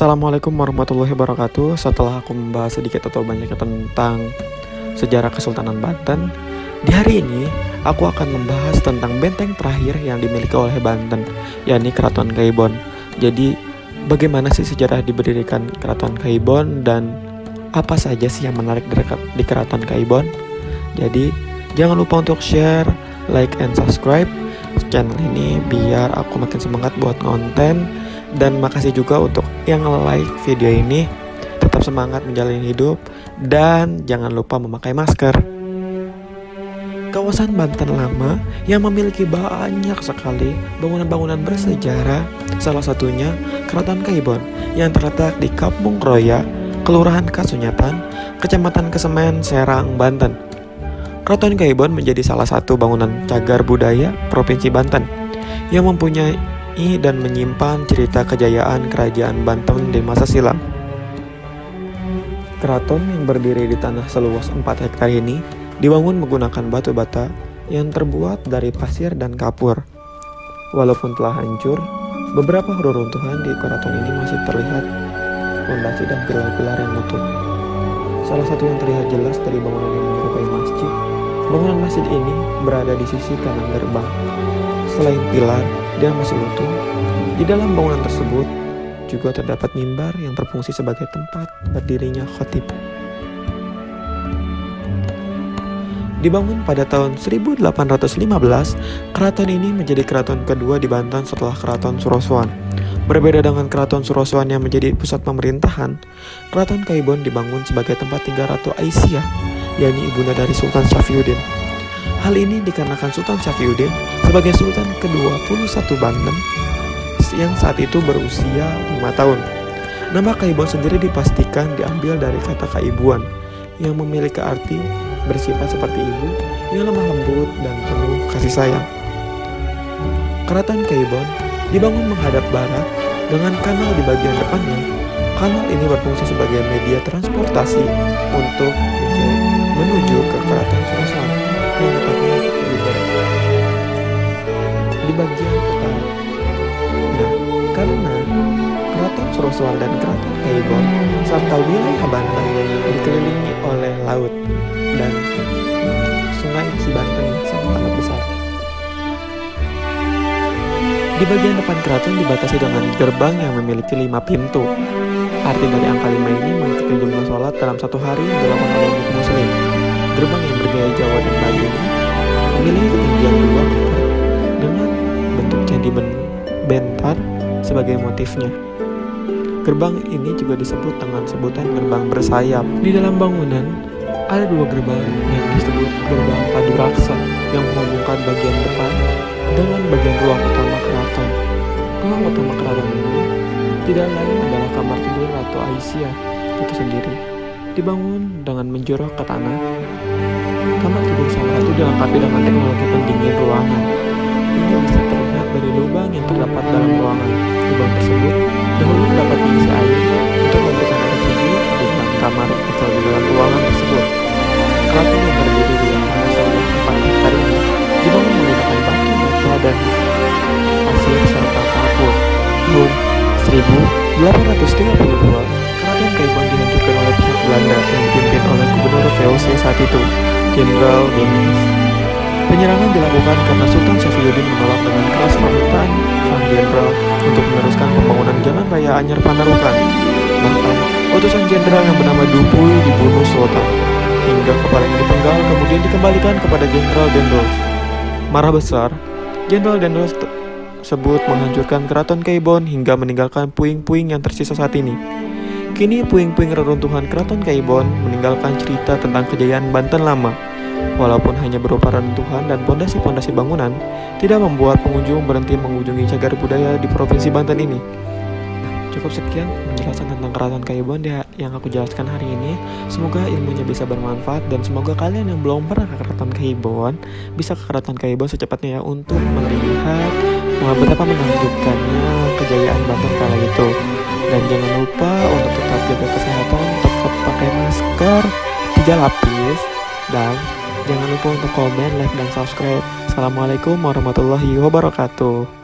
Assalamualaikum warahmatullahi wabarakatuh. Setelah aku membahas sedikit atau banyaknya tentang sejarah Kesultanan Banten, di hari ini aku akan membahas tentang benteng terakhir yang dimiliki oleh Banten, yakni Keraton Kaibon. Jadi, bagaimana sih sejarah diberdirikan Keraton Kaibon dan apa saja sih yang menarik di Keraton Kaibon? Jadi, jangan lupa untuk share, like, and subscribe channel ini biar aku makin semangat buat konten. Dan makasih juga untuk yang like video ini. Tetap semangat menjalani hidup dan jangan lupa memakai masker. Kawasan Banten Lama yang memiliki banyak sekali bangunan-bangunan bersejarah, salah satunya Keraton Kaibon yang terletak di Kampung Roya, Kelurahan Kasunyatan, Kecamatan Kesemen, Serang, Banten. Keraton Kaibon menjadi salah satu bangunan cagar budaya Provinsi Banten yang mempunyai dan menyimpan cerita kejayaan kerajaan Banten di masa silam. Keraton yang berdiri di tanah seluas 4 hektar ini dibangun menggunakan batu bata yang terbuat dari pasir dan kapur. Walaupun telah hancur, beberapa reruntuhan di keraton ini masih terlihat fondasi dan pilar-pilar yang utuh. Salah satu yang terlihat jelas dari bangunan yang menyerupai masjid. Bangunan masjid ini berada di sisi kanan gerbang. Selain pilar yang masih utuh, di dalam bangunan tersebut juga terdapat mimbar yang berfungsi sebagai tempat berdirinya khatib. Dibangun pada tahun 1815, keraton ini menjadi keraton kedua di Banten setelah Keraton Surosoan. Berbeda dengan Keraton Surosoan yang menjadi pusat pemerintahan, Keraton Kaibon dibangun sebagai tempat tinggal Ratu Aisyah, yakni ibunda dari Sultan Syafiuddin. Hal ini dikarenakan Sultan Syafiuddin sebagai Sultan ke-21 Banten yang saat itu berusia 5 tahun. Nama Kaibon sendiri dipastikan diambil dari kata kaibuan yang memiliki arti bersifat seperti ibu yang lemah lembut dan penuh kasih sayang. Keraton Kaibon dibangun menghadap barat dengan kanal di bagian depannya. Kanal ini berfungsi sebagai media transportasi untuk menuju ke Keraton Surosoan yang letaknya di bagian utara. Nah, karena Keraton Surosoan dan Keraton Kaibon serta wilayah Banten dikelilingi oleh laut dan sungai Cibanten yang sangat besar. Di bagian depan keraton dibatasi dengan gerbang yang memiliki 5 pintu. Arti dari angka 5 ini mengikuti jumlah sholat dalam satu hari yang dilakukan oleh umat muslim. Gerbang yang bergaya Jawa dan Melayu ini memiliki ketinggian 2 meter dengan bentuk candi bentar sebagai motifnya. Gerbang ini juga disebut dengan sebutan gerbang bersayap. Di dalam bangunan ada 2 gerbang yang disebut gerbang Paduraksa yang menghubungkan bagian depan dengan bagian ruang utama keraton. Ruang utama keraton ini tidak lain adalah kamar tidur Ratu Aisyah itu sendiri. Dibangun dengan menjorok ke tanah. Kamar tidur sang ratu dilengkapi dengan teknologi pendingin ruangan. Ini bisa terlihat dari lubang yang terdapat dalam ruangan. Lubang tersebut dahulu dapat diisi air untuk memberikan air sejuk di dalam kamar atau di dalam ruangan tersebut. Keraton yang berdiri di tanah seluas 4 hektar ini dibangun menggunakan batu bata dan pasir serta kapur. Tahun 1832, Keraton Kaibon dihancurkan oleh pihak Belanda yang dipimpin oleh Gubernur VOC saat itu, Jenderal Dengkes. Penyerangan dilakukan karena Sultan Syafiuddin menolak dengan keras permintaan sang jenderal untuk meneruskan pembangunan Jalan Raya Anyar Panarukan. Bahkan, utusan jenderal yang bernama Dupuy dibunuh Sultan, hingga kepalanya dipenggal kemudian dikembalikan kepada Jenderal Dendels. Marah besar, Jenderal Dendels tersebut menghancurkan Keraton Kaibon hingga meninggalkan puing-puing yang tersisa saat ini. Kini puing-puing reruntuhan Keraton Kaibon meninggalkan cerita tentang kejayaan Banten Lama. Walaupun hanya berupa reruntuhan dan pondasi-pondasi bangunan, tidak membuat pengunjung berhenti mengunjungi cagar budaya di Provinsi Banten ini. Cukup sekian penjelasan tentang Keraton Kayubon yang aku jelaskan hari ini. Semoga ilmunya bisa bermanfaat dan semoga kalian yang belum pernah ke Keraton Kayubon bisa ke Keraton Kayubon secepatnya ya untuk melihat betapa menakjubkannya kejayaan Banten kala itu. Dan jangan lupa untuk tetap jaga kesehatan, tetap pakai masker 3 lapis, dan jangan lupa untuk komen, like, dan subscribe. Assalamualaikum warahmatullahi wabarakatuh.